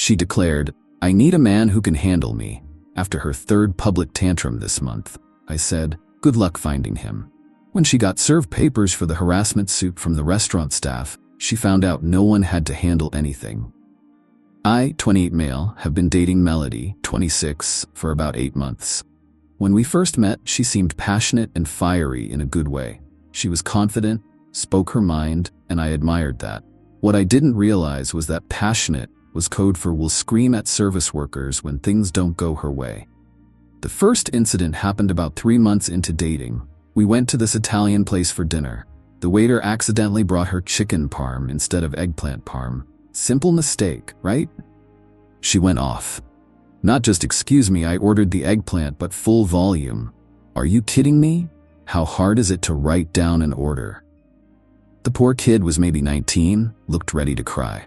She declared, "I need a man who can handle me," after her third public tantrum this month. I said, "Good luck finding him." When she got served papers for the harassment suit from the restaurant staff, she found out no one had to handle anything. I, 28 male, have been dating Melody, 26, for about 8 months. When we first met, she seemed passionate and fiery in a good way. She was confident, spoke her mind, and I admired that. What I didn't realize was that passionate was code for will scream at service workers when things don't go her way. The first incident happened about 3 months into dating. We went to this Italian place for dinner. The waiter accidentally brought her chicken parm instead of eggplant parm. Simple mistake, right? She went off. Not just "excuse me, I ordered the eggplant," but full volume. "Are you kidding me? How hard is it to write down an order?" The poor kid was maybe 19, looked ready to cry.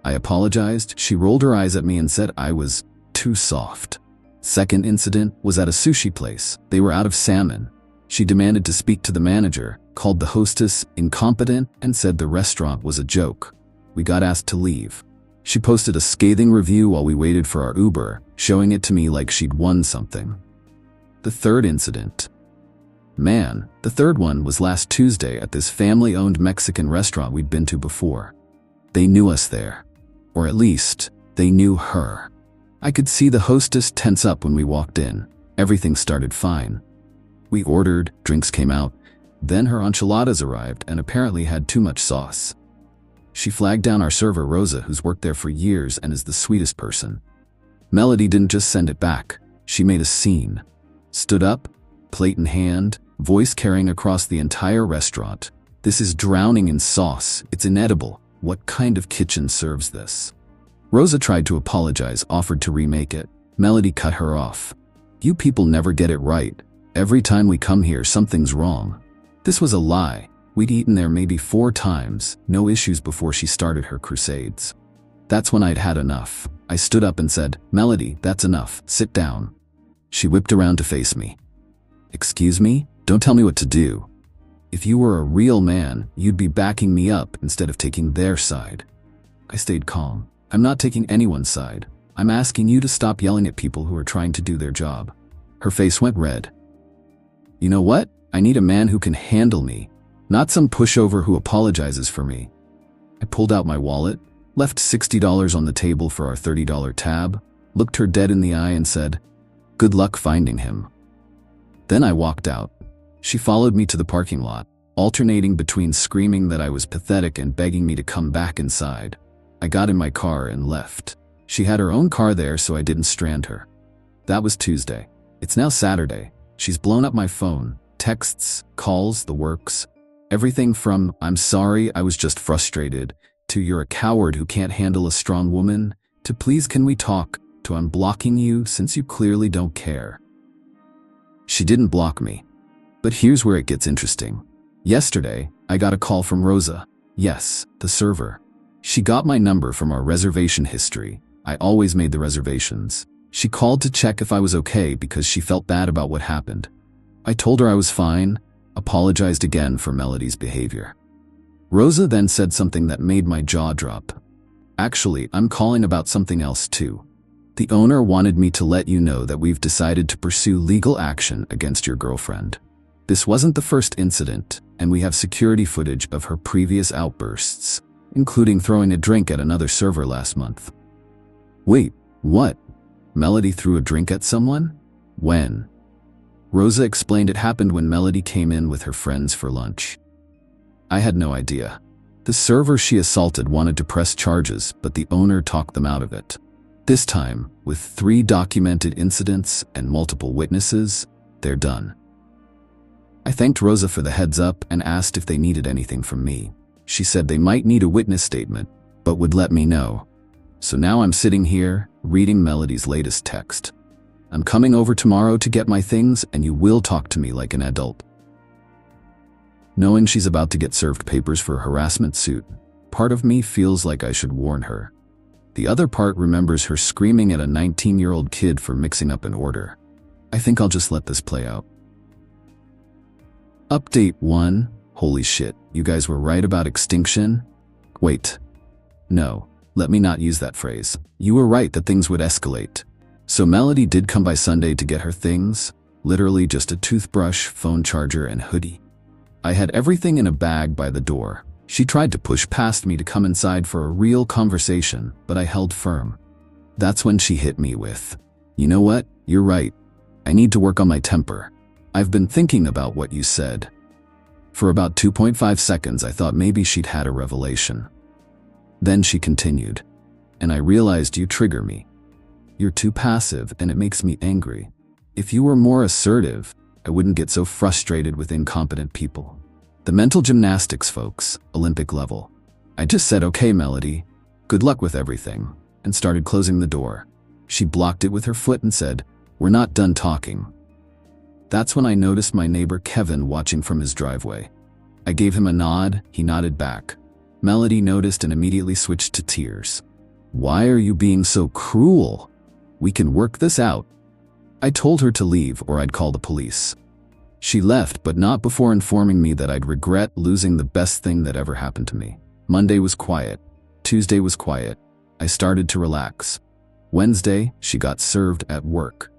I apologized. She rolled her eyes at me and said I was too soft. Second incident was at a sushi place. They were out of salmon. She demanded to speak to the manager, called the hostess incompetent, and said the restaurant was a joke. We got asked to leave. She posted a scathing review while we waited for our Uber, showing it to me like she'd won something. The third incident. Man, the third one was last Tuesday at this family-owned Mexican restaurant we'd been to before. They knew us there. Or at least, they knew her. I could see the hostess tense up when we walked in. Everything started fine. We ordered, drinks came out. Then her enchiladas arrived and apparently had too much sauce. She flagged down our server Rosa, who's worked there for years and is the sweetest person. Melody didn't just send it back. She made a scene. Stood up, plate in hand, voice carrying across the entire restaurant. "This is drowning in sauce. It's inedible. What kind of kitchen serves this?" Rosa tried to apologize, offered to remake it. Melody cut her off. "You people never get it right. Every time we come here, something's wrong." This was a lie. We'd eaten there maybe 4 times, no issues before she started her crusades. That's when I'd had enough. I stood up and said, "Melody, that's enough. Sit down." She whipped around to face me. "Excuse me? Don't tell me what to do. If you were a real man, you'd be backing me up instead of taking their side." I stayed calm. "I'm not taking anyone's side. I'm asking you to stop yelling at people who are trying to do their job." Her face went red. "You know what? I need a man who can handle me, not some pushover who apologizes for me." I pulled out my wallet, left $60 on the table for our $30 tab, looked her dead in the eye and said, "Good luck finding him." Then I walked out. She followed me to the parking lot, alternating between screaming that I was pathetic and begging me to come back inside. I got in my car and left. She had her own car there, so I didn't strand her. That was Tuesday. It's now Saturday. She's blown up my phone. Texts, calls, the works. Everything from "I'm sorry, I was just frustrated," to "You're a coward who can't handle a strong woman," to "Please can we talk," to "I'm blocking you since you clearly don't care." She didn't block me. But here's where it gets interesting. Yesterday, I got a call from Rosa. Yes, the server. She got my number from our reservation history. I always made the reservations. She called to check if I was okay because she felt bad about what happened. I told her I was fine, apologized again for Melody's behavior. Rosa then said something that made my jaw drop. "Actually, I'm calling about something else too. The owner wanted me to let you know that we've decided to pursue legal action against your girlfriend. This wasn't the first incident, and we have security footage of her previous outbursts, including throwing a drink at another server last month." "Wait, what? Melody threw a drink at someone? When?" Rosa explained it happened when Melody came in with her friends for lunch. I had no idea. The server she assaulted wanted to press charges, but the owner talked them out of it. This time, with 3 documented incidents and multiple witnesses, they're done. I thanked Rosa for the heads up and asked if they needed anything from me. She said they might need a witness statement, but would let me know. So now I'm sitting here, reading Melody's latest text. "I'm coming over tomorrow to get my things, and you will talk to me like an adult." Knowing she's about to get served papers for a harassment suit, part of me feels like I should warn her. The other part remembers her screaming at a 19-year-old kid for mixing up an order. I think I'll just let this play out. Update 1. Holy shit, you guys were right about extinction? Wait. No. Let me not use that phrase. You were right that things would escalate. So Melody did come by Sunday to get her things, literally just a toothbrush, phone charger, and hoodie. I had everything in a bag by the door. She tried to push past me to come inside for a real conversation, but I held firm. That's when she hit me with, "You know what? You're right. I need to work on my temper. I've been thinking about what you said." For about 2.5 seconds, I thought maybe she'd had a revelation. Then she continued, "And I realized you trigger me. You're too passive and it makes me angry. If you were more assertive, I wouldn't get so frustrated with incompetent people." The mental gymnastics, folks, Olympic level. I just said, "Okay, Melody, good luck with everything," and started closing the door. She blocked it with her foot and said, "We're not done talking." That's when I noticed my neighbor Kevin watching from his driveway. I gave him a nod, he nodded back. Melody noticed and immediately switched to tears. "Why are you being so cruel? We can work this out." I told her to leave or I'd call the police. She left, but not before informing me that I'd regret losing the best thing that ever happened to me. Monday was quiet. Tuesday was quiet. I started to relax. Wednesday, she got served at work.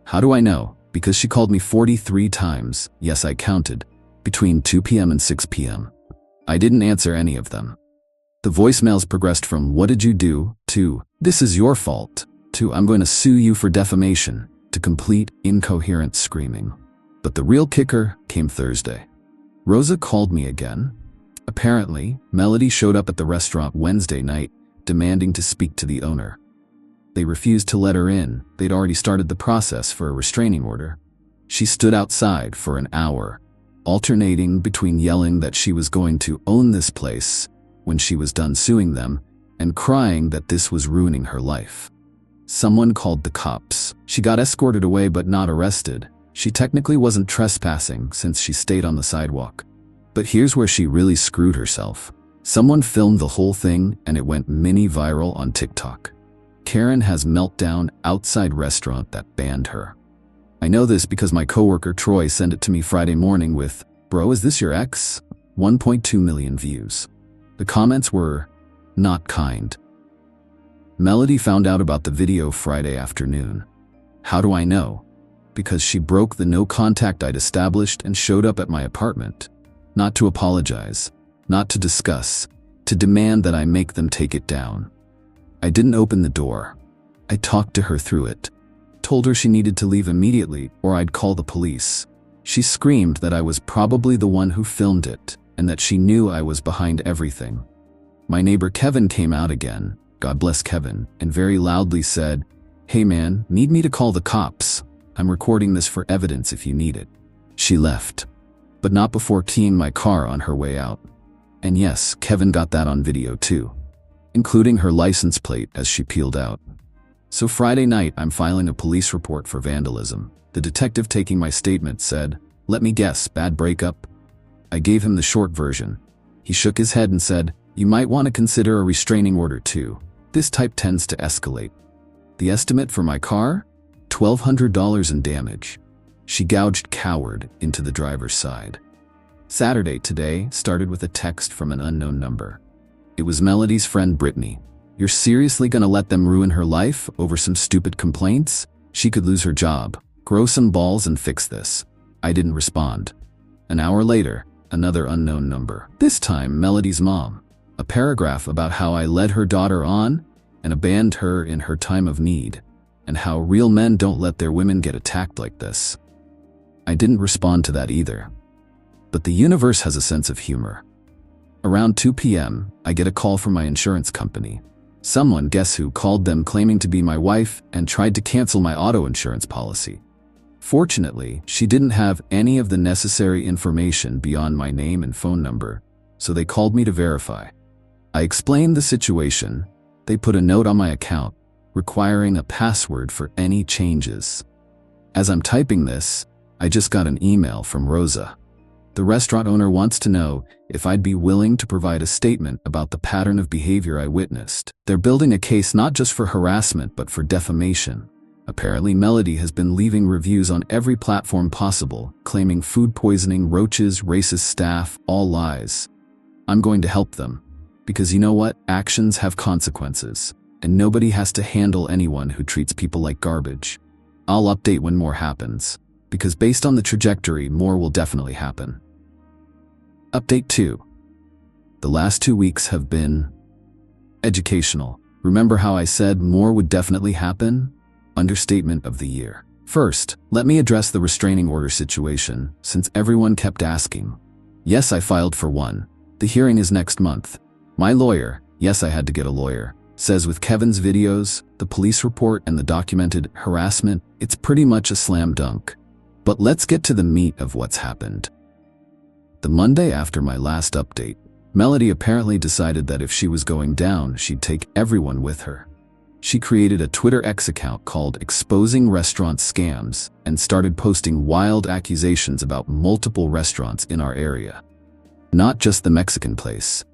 How do I know? Because she called me 43 times, yes, I counted, between 2 p.m. and 6 p.m. I didn't answer any of them. The voicemails progressed from "What did you do?" to "This is your fault," to "I'm going to sue you for defamation," to complete incoherent screaming. But the real kicker came Thursday. Rosa called me again. Apparently, Melody showed up at the restaurant Wednesday night, demanding to speak to the owner. They refused to let her in. They'd already started the process for a restraining order. She stood outside for an hour, alternating between yelling that she was going to own this place when she was done suing them, and crying that this was ruining her life. Someone called the cops. She got escorted away but not arrested. She technically wasn't trespassing since she stayed on the sidewalk. But here's where she really screwed herself. Someone filmed the whole thing and it went mini viral on TikTok. Karen has meltdown outside restaurant that banned her. I know this because my coworker Troy sent it to me Friday morning with, "Bro, is this your ex?" 1.2 million views. The comments were not kind. Melody found out about the video Friday afternoon. How do I know? Because she broke the no contact I'd established and showed up at my apartment. Not to apologize, not to discuss, to demand that I make them take it down. I didn't open the door. I talked to her through it. Told her she needed to leave immediately or I'd call the police. She screamed that I was probably the one who filmed it and that she knew I was behind everything. My neighbor Kevin came out again, God bless Kevin, and very loudly said, "Hey man, need me to call the cops? I'm recording this for evidence if you need it." She left, but not before keying my car on her way out. And yes, Kevin got that on video too, including her license plate as she peeled out. So Friday night, I'm filing a police report for vandalism. The detective taking my statement said, "Let me guess, bad breakup?" I gave him the short version. He shook his head and said, "You might want to consider a restraining order too. This type tends to escalate." The estimate for my car? $1,200 in damage. She gouged coward into the driver's side. Saturday today started with a text from an unknown number. It was Melody's friend Brittany. "You're seriously gonna let them ruin her life over some stupid complaints? She could lose her job. Grow some balls and fix this." I didn't respond. An hour later, another unknown number. This time, Melody's mom. A paragraph about how I led her daughter on and abandoned her in her time of need, and how real men don't let their women get attacked like this. I didn't respond to that either. But the universe has a sense of humor. Around 2 p.m., I get a call from my insurance company. Someone, guess who, called them claiming to be my wife and tried to cancel my auto insurance policy. Fortunately, she didn't have any of the necessary information beyond my name and phone number, so they called me to verify. I explained the situation. They put a note on my account, requiring a password for any changes. As I'm typing this, I just got an email from Rosa. The restaurant owner wants to know if I'd be willing to provide a statement about the pattern of behavior I witnessed. They're building a case not just for harassment but for defamation. Apparently, Melody has been leaving reviews on every platform possible, claiming food poisoning, roaches, racist staff, all lies. I'm going to help them. Because you know what? Actions have consequences, and nobody has to handle anyone who treats people like garbage. I'll update when more happens, because based on the trajectory, more will definitely happen. Update 2. The last 2 weeks have been educational. Remember how I said more would definitely happen? Understatement of the year. First, let me address the restraining order situation, since everyone kept asking. Yes, I filed for one. The hearing is next month. My lawyer, yes, I had to get a lawyer, says with Kevin's videos, the police report, and the documented harassment, it's pretty much a slam dunk. But let's get to the meat of what's happened. The Monday after my last update, Melody apparently decided that if she was going down, she'd take everyone with her. She created a Twitter X account called Exposing Restaurant Scams and started posting wild accusations about multiple restaurants in our area. Not just the Mexican place.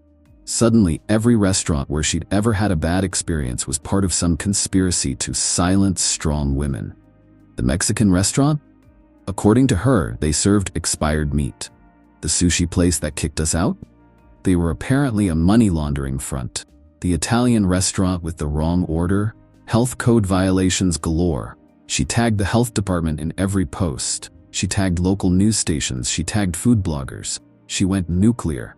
Suddenly, every restaurant where she'd ever had a bad experience was part of some conspiracy to silence strong women. The Mexican restaurant? According to her, they served expired meat. The sushi place that kicked us out? They were apparently a money laundering front. The Italian restaurant with the wrong order? Health code violations galore. She tagged the health department in every post. She tagged local news stations. She tagged food bloggers. She went nuclear.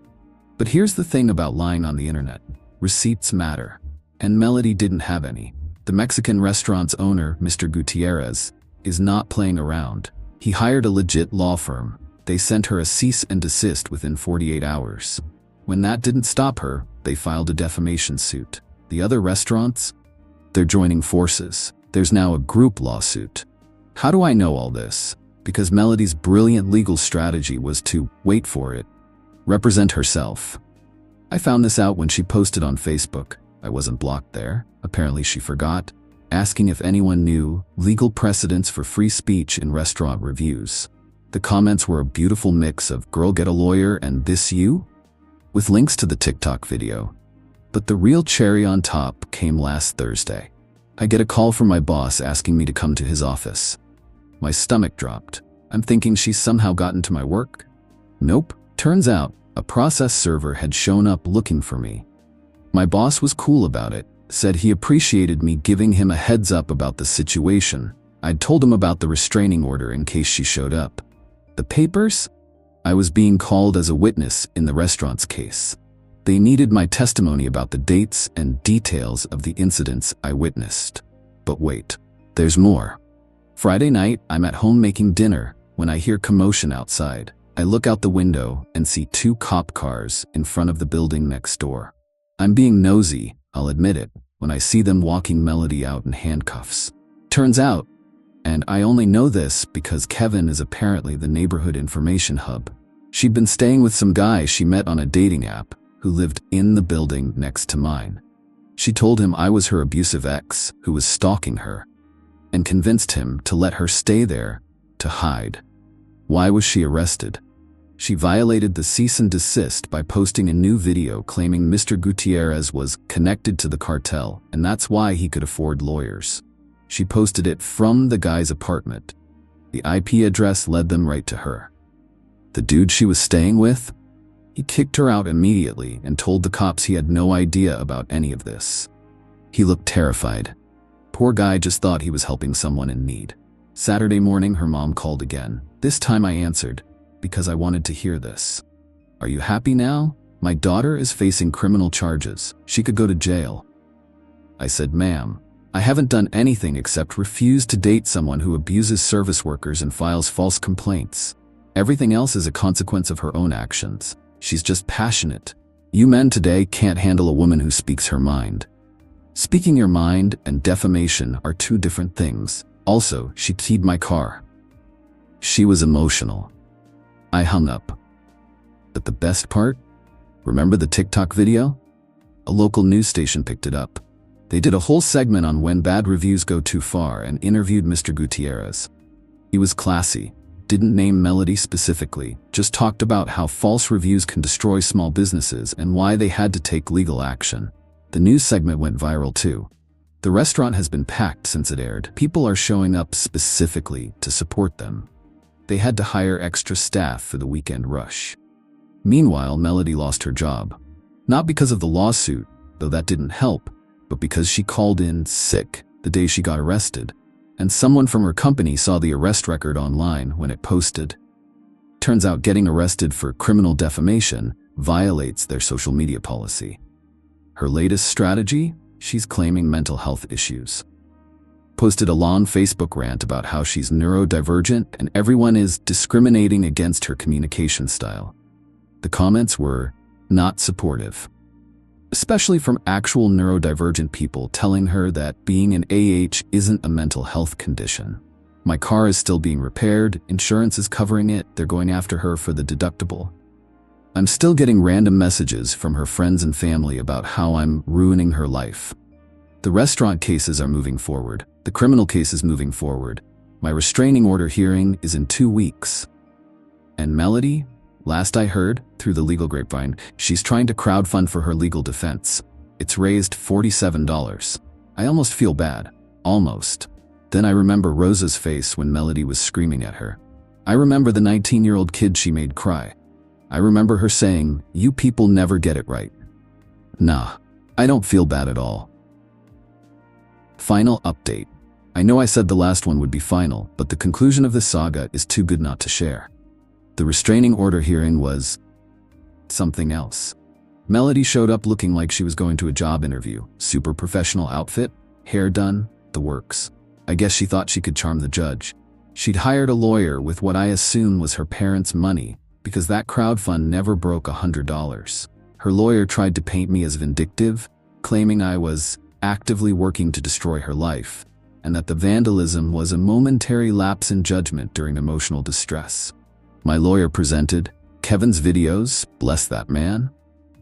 But here's the thing about lying on the internet. Receipts matter. And Melody didn't have any. The Mexican restaurant's owner, Mr. Gutierrez, is not playing around. He hired a legit law firm. They sent her a cease and desist within 48 hours. When that didn't stop her, they filed a defamation suit. The other restaurants? They're joining forces. There's now a group lawsuit. How do I know all this? Because Melody's brilliant legal strategy was to, wait for it, represent herself. I found this out when she posted on Facebook. I wasn't blocked there. Apparently she forgot, asking if anyone knew legal precedents for free speech in restaurant reviews. The comments were a beautiful mix of girl get a lawyer and this you? With links to the TikTok video. But the real cherry on top came last Thursday. I get a call from my boss asking me to come to his office. My stomach dropped. I'm thinking she's somehow gotten to my work? Nope. Turns out, a process server had shown up looking for me. My boss was cool about it, said he appreciated me giving him a heads up about the situation. I'd told him about the restraining order in case she showed up. The papers? I was being called as a witness in the restaurant's case. They needed my testimony about the dates and details of the incidents I witnessed. But wait, there's more. Friday night, I'm at home making dinner when I hear commotion outside. I look out the window and see 2 cop cars in front of the building next door. I'm being nosy, I'll admit it, when I see them walking Melody out in handcuffs. Turns out, and I only know this because Kevin is apparently the neighborhood information hub, she'd been staying with some guy she met on a dating app who lived in the building next to mine. She told him I was her abusive ex who was stalking her, and convinced him to let her stay there to hide. Why was she arrested? She violated the cease and desist by posting a new video claiming Mr. Gutierrez was connected to the cartel, and that's why he could afford lawyers. She posted it from the guy's apartment. The IP address led them right to her. The dude she was staying with? He kicked her out immediately and told the cops he had no idea about any of this. He looked terrified. Poor guy just thought he was helping someone in need. Saturday morning, her mom called again. This time I answered, because I wanted to hear this. Are you happy now? My daughter is facing criminal charges. She could go to jail. I said, ma'am, I haven't done anything except refuse to date someone who abuses service workers and files false complaints. Everything else is a consequence of her own actions. She's just passionate. You men today can't handle a woman who speaks her mind. Speaking your mind and defamation are 2 different things. Also, she keyed my car. She was emotional. I hung up. But the best part? Remember the TikTok video? A local news station picked it up. They did a whole segment on when bad reviews go too far and interviewed Mr. Gutierrez. He was classy, didn't name Melody specifically, just talked about how false reviews can destroy small businesses and why they had to take legal action. The news segment went viral too. The restaurant has been packed since it aired. People are showing up specifically to support them. They had to hire extra staff for the weekend rush. Meanwhile, Melody lost her job. Not because of the lawsuit, though that didn't help, but because she called in sick the day she got arrested, and someone from her company saw the arrest record online when it posted. Turns out getting arrested for criminal defamation violates their social media policy. Her latest strategy? She's claiming mental health issues. Posted a long Facebook rant about how she's neurodivergent and everyone is discriminating against her communication style. The comments were not supportive, especially from actual neurodivergent people telling her that being an AH isn't a mental health condition. My car is still being repaired, insurance is covering it, they're going after her for the deductible. I'm still getting random messages from her friends and family about how I'm ruining her life. The restaurant cases are moving forward. The criminal case is moving forward. My restraining order hearing is in 2 weeks. And Melody, last I heard, through the legal grapevine, she's trying to crowdfund for her legal defense. It's raised $47. I almost feel bad. Almost. Then I remember Rosa's face when Melody was screaming at her. I remember the 19-year-old kid she made cry. I remember her saying, "You people never get it right." Nah, I don't feel bad at all. Final update. I know I said the last one would be final, but the conclusion of this saga is too good not to share. The restraining order hearing was something else. Melody showed up looking like she was going to a job interview. Super professional outfit, hair done, the works. I guess she thought she could charm the judge. She'd hired a lawyer with what I assume was her parents' money, because that crowdfund never broke $100. Her lawyer tried to paint me as vindictive, claiming I was actively working to destroy her life, and that the vandalism was a momentary lapse in judgment during emotional distress. My lawyer presented Kevin's videos, bless that man,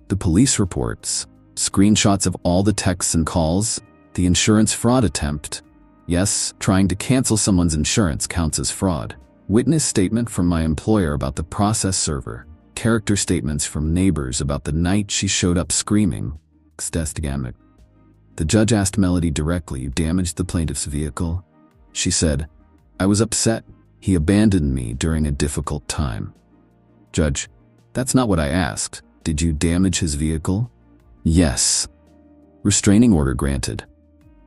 the police reports, screenshots of all the texts and calls, the insurance fraud attempt. Yes, trying to cancel someone's insurance counts as fraud. Witness statement from my employer about the process server. Character statements from neighbors about the night she showed up screaming. The judge asked Melody directly, "You damaged the plaintiff's vehicle?" She said, "I was upset. He abandoned me during a difficult time." Judge, that's not what I asked. Did you damage his vehicle? Yes. Restraining order granted.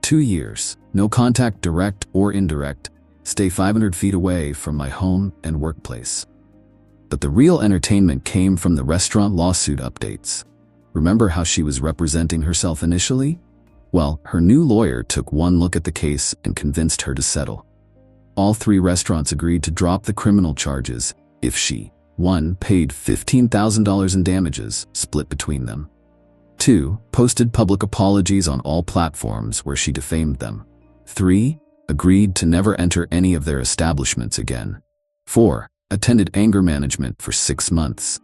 2 years. No contact, direct or indirect. Stay 500 feet away from my home and workplace. But the real entertainment came from the restaurant lawsuit updates. Remember how she was representing herself initially? Well, her new lawyer took one look at the case and convinced her to settle. All 3 restaurants agreed to drop the criminal charges if she, 1, paid $15,000 in damages, split between them. 2, posted public apologies on all platforms where she defamed them. 3, agreed to never enter any of their establishments again. 4, attended anger management for 6 months.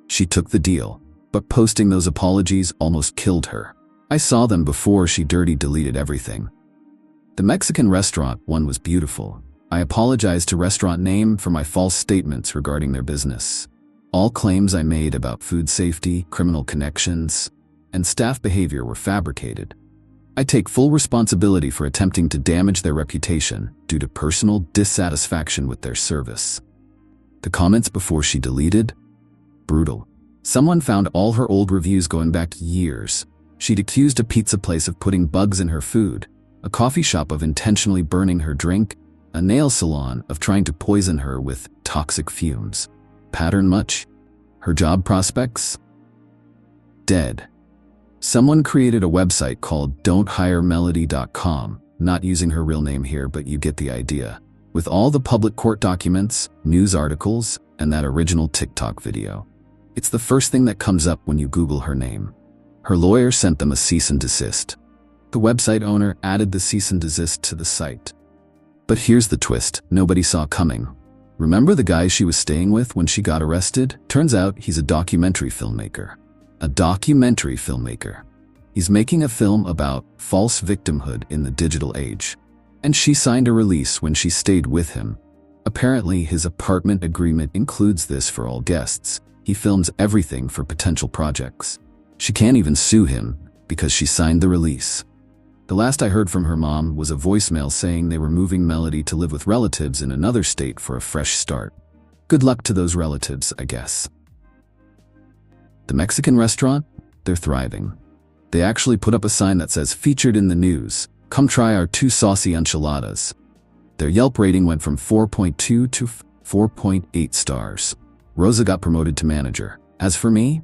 She took the deal, but posting those apologies almost killed her. I saw them before she dirty deleted everything. The Mexican restaurant one was beautiful. I apologized to restaurant name for my false statements regarding their business. All claims I made about food safety, criminal connections, and staff behavior were fabricated. I take full responsibility for attempting to damage their reputation due to personal dissatisfaction with their service. The comments before she deleted? Brutal. Someone found all her old reviews going back years. She'd accused a pizza place of putting bugs in her food, a coffee shop of intentionally burning her drink, a nail salon of trying to poison her with toxic fumes. Pattern much? Her job prospects? Dead. Someone created a website called don'thiremelody.com, not using her real name here, but you get the idea, with all the public court documents, news articles, and that original TikTok video. It's the first thing that comes up when you Google her name. Her lawyer sent them a cease and desist. The website owner added the cease and desist to the site. But here's the twist nobody saw coming. Remember the guy she was staying with when she got arrested? Turns out he's a documentary filmmaker. A documentary filmmaker. He's making a film about false victimhood in the digital age. And she signed a release when she stayed with him. Apparently, his apartment agreement includes this for all guests. He films everything for potential projects. She can't even sue him because she signed the release. The last I heard from her mom was a voicemail saying they were moving Melody to live with relatives in another state for a fresh start. Good luck to those relatives, I guess. The Mexican restaurant? They're thriving. They actually put up a sign that says, "Featured in the news. Come try our 2 saucy enchiladas." Their Yelp rating went from 4.2 to 4.8 stars. Rosa got promoted to manager. As for me,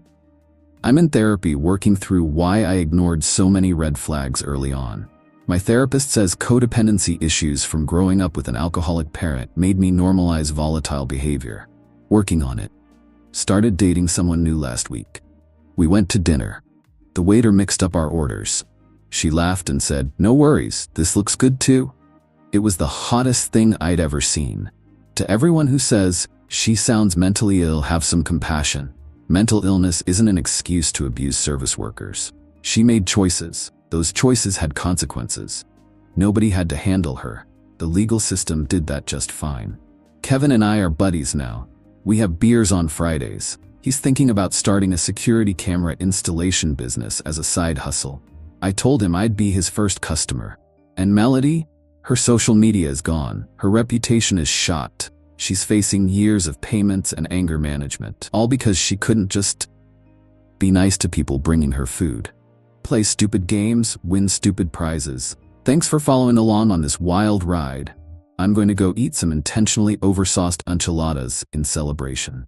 I'm in therapy working through why I ignored so many red flags early on. My therapist says codependency issues from growing up with an alcoholic parent made me normalize volatile behavior. Working on it. Started dating someone new last week. We went to dinner. The waiter mixed up our orders. She laughed and said, "No worries, this looks good too." It was the hottest thing I'd ever seen. To everyone who says, "She sounds mentally ill," have some compassion. Mental illness isn't an excuse to abuse service workers. She made choices. Those choices had consequences. Nobody had to handle her. The legal system did that just fine. Kevin and I are buddies now. We have beers on Fridays. He's thinking about starting a security camera installation business as a side hustle. I told him I'd be his first customer. And Melody? Her social media is gone. Her reputation is shot. She's facing years of payments and anger management, all because she couldn't just be nice to people bringing her food. Play stupid games, win stupid prizes. Thanks for following along on this wild ride. I'm going to go eat some intentionally oversauced enchiladas in celebration.